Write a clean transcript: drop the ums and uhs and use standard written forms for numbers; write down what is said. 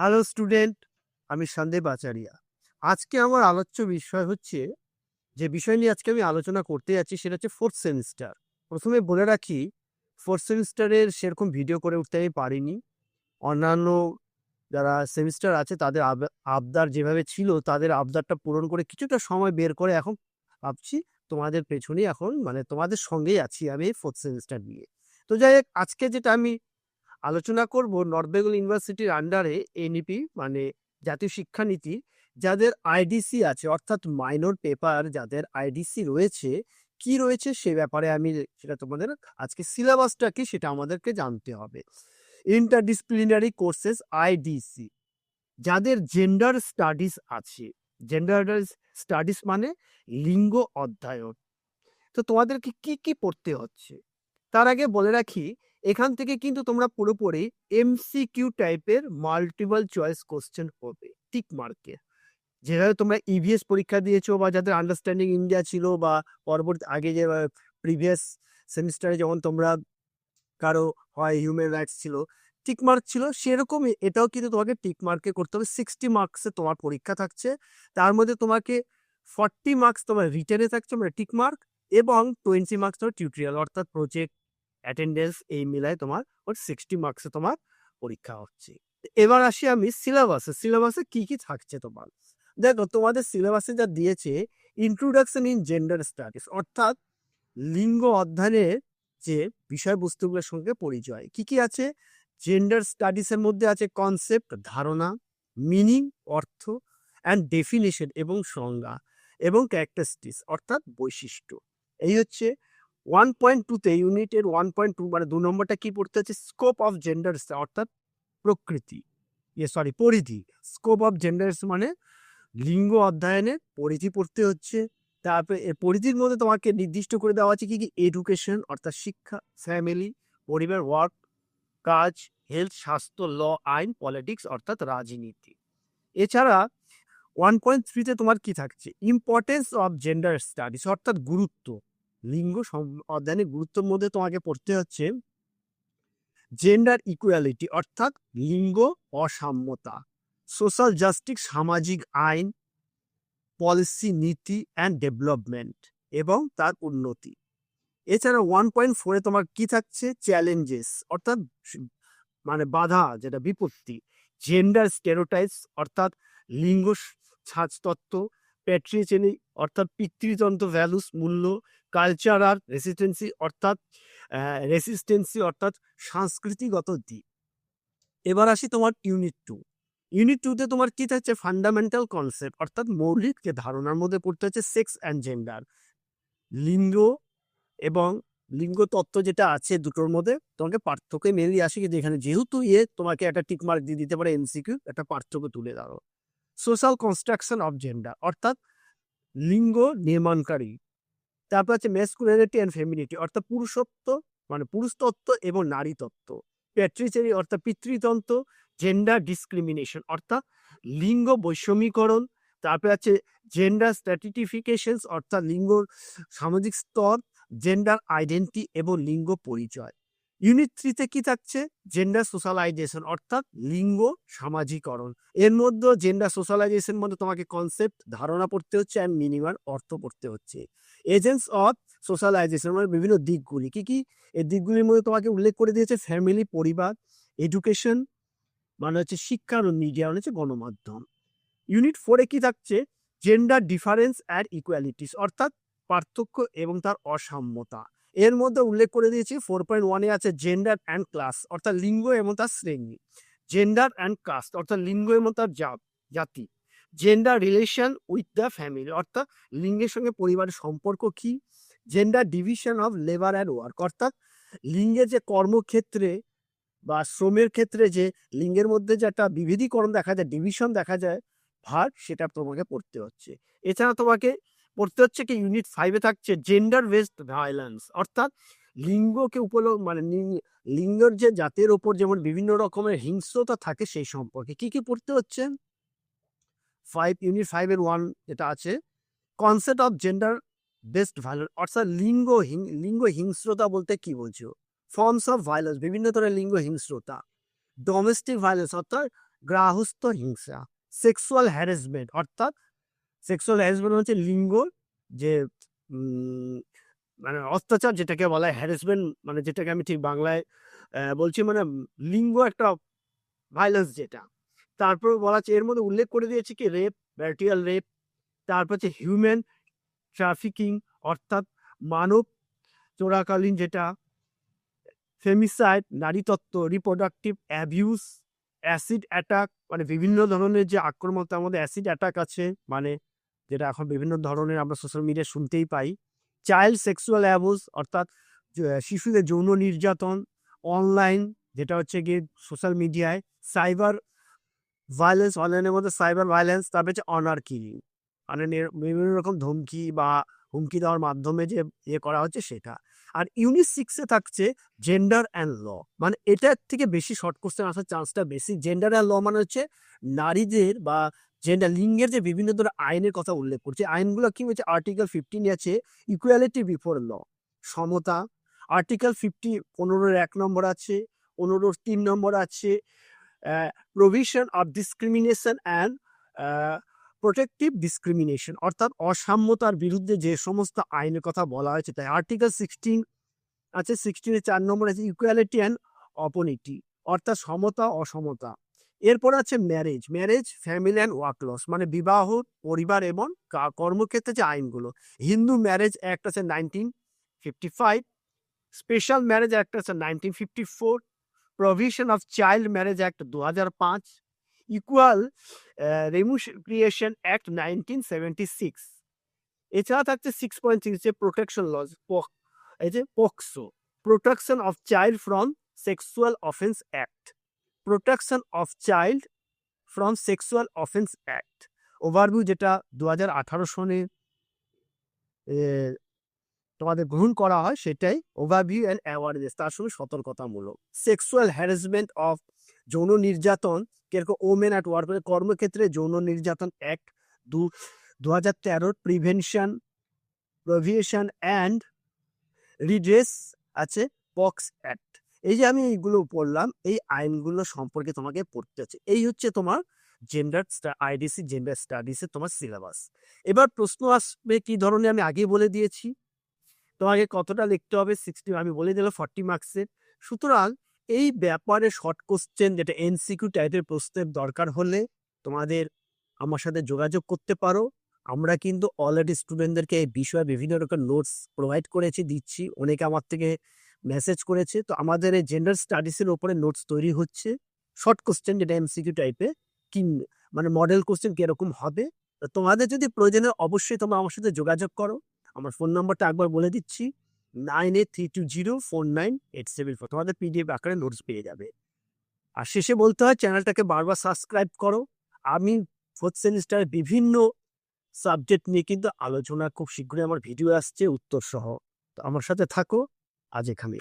Hello student, আমি সন্দীপ আচারিয়া। আজকে আমার আলোচ্য বিষয় হচ্ছে, যে বিষয় নিয়ে আজকে আমি আলোচনা করতে যাচ্ছি সেটা হচ্ছে ফোর্থ সেমিস্টার। প্রথমে বলে রাখি, ফোর্থ সেমিস্টারের সেরকম ভিডিও করে উঠতে আমি পারিনি। অন্যান্য যারা সেমিস্টার আছে তাদের আবদার যেভাবে ছিল, তাদের আবদারটা পূরণ করে কিছুটা সময় বের করে এখন ভাবছি তোমাদের পেছনেই এখন তোমাদের সঙ্গেই আছি আমি ফোর্থ সেমিস্টার নিয়ে। তো যাই হোক, আজকে যেটা আমি আলোচনা করব, নর্থ বেঙ্গল ইউনিভার্সিটির আন্ডারে এনইপি জাতীয় শিক্ষানীতি যাদের আইডিসি আছে, অর্থাৎ মাইনর পেপার যাদের আইডিসি রয়েছে, কি রয়েছে সে ব্যাপারে আমি সেটা তোমাদের আজকে সিলেবাসটা কি সেটা আমাদেরকে জানতে হবে। ইন্টারডিসিপ্লিনারি কোর্সেস আইডিসি যাদের জেন্ডার স্টাডিজ আছে, জেন্ডার স্টাডিজ মানে লিঙ্গ অধ্যয়ন। তো তোমাদেরকে কি কি পড়তে হচ্ছে তার আগে বলে রাখি, এখান থেকে কিন্তু তোমরা পুরোপুরি এমসিকিউ টাইপের মাল্টিপল চয়েস কোশ্চেন হবে, টিক মার্কের। যেভাবে তোমরা ইভিএস পরীক্ষা দিয়েছো বা যাদের আন্ডারস্ট্যান্ডিং ইন্ডিয়া ছিল বা পরবর্তী আগে যে প্রিভিয়াস সেমিস্টারে যখন তোমরা কারো হয় হিউম্যান রাইটস ছিল, টিক মার্ক ছিল, সেরকমই এটাও কিন্তু তোমাকে টিক মার্কে করতে হবে। 60 মার্কসে তোমার পরীক্ষা থাকছে, তার মধ্যে তোমাকে 40 মার্কস তোমার রিটেনে থাকছে মানে টিক মার্ক, এবং 20 মার্কস তোমার টিউটোরিয়াল অর্থাৎ প্রজেক্ট অ্যাটেন্ডেন্স, এই মিলায় তোমার 60 মার্কসে তোমার পরীক্ষা হচ্ছে। এবার আসি আমি সিলেবাসে কি কি থাকছে তোমার। দেখো, তোমাদের সিলেবাসে যা দিয়েছে, ইন্ট্রোডাকশন ইন জেন্ডার স্টাডিজ অর্থাৎ লিঙ্গ অধ্যয়নের যে বিষয়বস্তুগুলোর সঙ্গে পরিচয় কি কি আছে। জেন্ডার স্টাডিজের মধ্যে আছে কনসেপ্ট, ধারণা, মিনিং, অর্থ অ্যান্ড ডেফিনেশন এবং সংজ্ঞা, এবং ক্যারেক্টারিস্টিক্স অর্থাৎ বৈশিষ্ট্য। এই হচ্ছে 1.2তে, ইউনিটের 1.2 মানে 2 নম্বরটা কি পড়তে হচ্ছে, স্কোপ অফ জেন্ডার অর্থাৎ প্রকৃতি, পরিধি। স্কোপ অফ জেন্ডার মানে লিঙ্গ অধ্যয়নের পরিধি পড়তে হচ্ছে। তারপরে এর পরিধির মধ্যে তোমাকে নির্দিষ্ট করে দেওয়া আছে কি কি, এডুকেশন অর্থাৎ শিক্ষা, ফ্যামিলি পরিবার, ওয়ার্ক কাজ, হেলথ স্বাস্থ্য, ল আইন, পলিটিক্স অর্থাৎ রাজনীতি। এছাড়া 1.3তে তোমার কি থাকছে, ইম্পর্টেন্স অফ জেন্ডার স্টাডিজ অর্থাৎ গুরুত্ব, লিঙ্গ অধ্যয়নের গুরুত্বের মধ্যে তোমাকে পড়তে হচ্ছে জেন্ডার ইকুয়ালিটি অর্থাৎ লিঙ্গ অসাম্যতা, সোশ্যাল জাস্টিস সামাজিক আইন, পলিসি নীতি অ্যান্ড ডেভেলপমেন্ট এবং তার উন্নতি। এছাড়া 1.4-এ তোমার কি থাকছে, চ্যালেঞ্জেস অর্থাৎ বাধা, যেটা বিপত্তি, জেন্ডার স্টেরিওটাইপস অর্থাৎ লিঙ্গ ছাঁচতত্ত্ব, প্যাট্রিয়ার্কি অর্থাৎ পিতৃতন্ত্র ভ্যালুস মূল্য, কালচারাল রেসিস্টেন্সি অর্থাৎ সাংস্কৃতিগত দিক। এবার আসি তোমার ইউনিট 2তে তোমার কি থাকছে, ফান্ডামেন্টাল কনসেপ্ট অর্থাৎ মৌলিক যে ধারণার মধ্যে পড়তে হচ্ছে সেক্স অ্যান্ড জেন্ডার, লিঙ্গ এবং লিঙ্গ তত্ত্ব যেটা আছে দুটোর মধ্যে তোমাকে পার্থক্য মেনলি আসে, কিন্তু এখানে যেহেতু তোমাকে একটা টিক মার্ক দিয়ে দিতে পারে এমসিকিউ, একটা পার্থক্য তুলে দাও। সোশ্যাল কনস্ট্রাকশন অফ জেন্ডার অর্থাৎ লিঙ্গ নির্মাণকারী। তারপর আছে ম্যাসকুলিনিটি অ্যান্ড ফেমিনিটি অর্থাৎ পুরুষত্ব পুরুষ তত্ত্ব এবং নারী তত্ত্ব, প্যাট্রিয়ার্কি অর্থাৎ পিতৃতন্ত্র, জেন্ডার ডিসক্রিমিনেশন অর্থাৎ লিঙ্গ বৈষম্যীকরণ। তারপরে আছে জেন্ডার স্ট্র্যাটিফিকেশন অর্থাৎ লিঙ্গ সামাজিক স্তর, জেন্ডার আইডেন্টি এবং লিঙ্গ পরিচয়। ইউনিট 3-তে কি থাকছে, জেন্ডার সোশ্যালাইজেশন অর্থাৎ লিঙ্গ সামাজিকরণ। এর মধ্যে জেন্ডার সোশ্যালাইজেশন মধ্যে তোমাকে কনসেপ্ট ধারণা পড়তে হচ্ছে অ্যান্ড মিনিমাম অর্থ পড়তে হচ্ছে। এজেন্টস অফ সোশ্যালাইজেশন বিভিন্ন দিকগুলি কি কি, এই দিকগুলির মধ্যে তোমাকে উল্লেখ করে দিয়েছে ফ্যামিলি পরিবার, এডুকেশন হচ্ছে শিক্ষা, আর মিডিয়া হচ্ছে গণমাধ্যম। ইউনিট 4-এ কি থাকছে, জেন্ডার ডিফারেন্স অ্যান্ড ইকুয়ালিটিস অর্থাৎ পার্থক্য এবং তার অসাম্যতা। এর মধ্যে উল্লেখ করে দিয়েছি 4.1-এ আছে জেন্ডার অ্যান্ড ক্লাস অর্থাৎ লিঙ্গ এবং তার শ্রেণী, জেন্ডার অ্যান্ড কাস্ট অর্থাৎ লিঙ্গ এবং তার জাতি, gender relation with the family অর্থাৎ লিঙ্গের সঙ্গে পরিবারের সম্পর্ক কি, gender division of labour and work অর্থাৎ লিঙ্গের যে কর্মক্ষেত্রে বা শ্রমের ক্ষেত্রে যে লিঙ্গের মধ্যে যে একটা বিভেদীকরণ দেখা যায়, ডিভিশন দেখা যায়, ভাগ, সেটা তোমাকে পড়তে হচ্ছে। এছাড়া তোমাকে পড়তে হচ্ছে কি, ইউনিট 5-এ থাকছে জেন্ডার বেসড ভায়োলেন্স অর্থাৎ লিঙ্গকে লিঙ্গের যে জাতের ওপর যেমন বিভিন্ন রকমের হিংস্রতা থাকে সেই সম্পর্কে কি কি পড়তে হচ্ছে। ইউনিট 5-এর 1 যেটা আছে, concept of gender based violence অর্থাৎ লিঙ্গ হিংস্রতা বলতে কি বলছো, ফর্মস অফ ভায়োলেন্স বিভিন্ন ধরনের লিঙ্গ হিংস্রতা, ডোমেস্টিক ভায়োলেন্স অর্থাৎ গার্হস্থ্য হিংসা, সেক্সুয়াল হ্যারাসমেন্ট, অর্থাৎ সেক্সুয়াল হ্যারাসমেন্ট হচ্ছে লিঙ্গ যে মানে অত্যাচার যেটাকে বলা হয়, হ্যারাসমেন্ট মানে যেটাকে আমি ঠিক বাংলায় বলছি, মানে লিঙ্গ একটা ভাইলেন্স যেটা। তারপর বলা আছে, এর মধ্যে উল্লেখ করে দিয়েছি কি রেপ, ব্যারিয়াল রেপ, তারপর হচ্ছে হিউম্যান ট্রাফিকিং, অর্থাৎ মানব চোরাকালীন যেটা, ফেমিসাইড, নারীতত্ত্ব, রিপ্রোডাক্টিভ অ্যাবিউজ, অ্যাসিড অ্যাটাক, মানে বিভিন্ন ধরনের যে আক্রমণ, তার মধ্যে অ্যাসিড অ্যাটাক আছে, মানে যেটা এখন বিভিন্ন ধরনের আমরা সোশ্যাল মিডিয়ায় শুনতেই পাই। চাইল্ড সেক্সুয়াল অ্যাবিউজ, অর্থাৎ শিশুদের যৌন নির্যাতন, অনলাইন যেটা হচ্ছে গিয়ে সোশ্যাল মিডিয়ায়, সাইবার ভায়োলেন্স, অনলাইনের মধ্যে সাইবার ভায়োলেন্স, তারপর হচ্ছে অনার কিলিং, মানে বিভিন্ন রকম ধমকি বা হুমকি দেওয়ার মাধ্যমে যে করা হচ্ছে সেটা। আর ইউনিট 6 থাকছে জেন্ডার অ্যান্ড ল, মানে এটার থেকে বেশি শর্ট কোশ্চেন আসার চান্সটা বেশি। জেন্ডার অ্যান্ড ল মানে হচ্ছে নারীদের বা জেন্ডার লিঙ্গের যে বিভিন্ন ধরনের আইনের কথা উল্লেখ করছে। আইনগুলো কি হচ্ছে, আর্টিকেল 15 আছে ইকুয়ালিটি বিফোর ল, সমতা। আর্টিকেল 50 15-1 নম্বর আছে, 15-3 নম্বর আছে provision of discrimination and protective discrimination, অর্থাৎ অসাম্যতার বিরুদ্ধে যে সমস্ত আইনের কথা বলা হয়েছে তাই। আর্টিকেল 16 আছে, 16-এর 4 নম্বর আছে ইকুয়ালিটি অ্যান্ড অপনিটি, অর্থাৎ সমতা অসমতা। এরপর আছে marriage, family and work laws, মানে বিবাহ, পরিবার এবং কর্মক্ষেত্রে যে আইনগুলো। হিন্দু ম্যারেজ অ্যাক্ট আছে 1955, স্পেশাল ম্যারেজ অ্যাক্ট আছে 1954, provision of child marriage act 2005, equal remuneration act 1976। এছাড়া থাকছে 6.6 যে প্রোটেকশন লজ, এই যে POCSO, protection of child from sexual offence act, protection of child from sexual offence act. Overview যেটা 2018 সনে তোমাদের গ্রহণ করা হয় সেটাই ওভারভিউ অ্যান্ড অ্যাওয়ারনেস, তার সঙ্গে সতর্কতামূলক। সেক্সুয়াল হ্যারাসমেন্ট অফ, যৌন নির্যাতন কিরকম ওমেন অ্যাট ওয়ার্ক, কর্মক্ষেত্রে যৌন নির্যাতন act 2013, prevention, provision and redress আছে পক্স অ্যাক্ট। এই যে আমি এইগুলো পড়লাম, এই আইনগুলো সম্পর্কে তোমাকে পড়তে হচ্ছে। এই হচ্ছে তোমার জেন্ডার আইডিসি জেন্ডার স্টাডিজের তোমার সিলেবাস। এবার প্রশ্ন আসবে কি ধরনের, আমি আগেই বলে দিয়েছি তোমাকে কতটা লিখতে হবে, 60 আমি বলে দিলাম 40 মার্কসের। সুতরাং এই ব্যাপারে শর্ট কোশ্চেন যেটা এমসিকিউ টাইপের প্রশ্নের দরকার হলে তোমাদের আমার সাথে যোগাযোগ করতে পারো। আমরা কিন্তু অলরেডি স্টুডেন্টদেরকে এই বিষয়ে বিভিন্ন রকম নোটস প্রোভাইড করেছি, দিচ্ছি। অনেকে আমার থেকে মেসেজ করেছে, তো আমাদের এই জেন্ডার স্টাডিজের উপরে নোটস তৈরি হচ্ছে। শর্ট কোশ্চেন যেটা এমসিকিউ টাইপে কি, মানে মডেল কোশ্চেন কিরকম হবে। তো তোমাদের যদি প্রয়োজনে অবশ্যই তোমরা আমার সাথে যোগাযোগ করো। আমার ফোন নাম্বারটা একবার বলে দিচ্ছি, 9832049874। তোমাদের পিডিএফ আকারে নোটস পেয়ে যাবে। আর শেষে বলতে হয়, চ্যানেলটাকে বারবার সাবস্ক্রাইব করো। আমি 4th সেমিস্টারের বিভিন্ন সাবজেক্ট নিয়ে কিন্তু আলোচনা খুব শীঘ্রই আমার ভিডিও আসছে উত্তর সহ। তো আমার সাথে থাকো। আজ এখানে।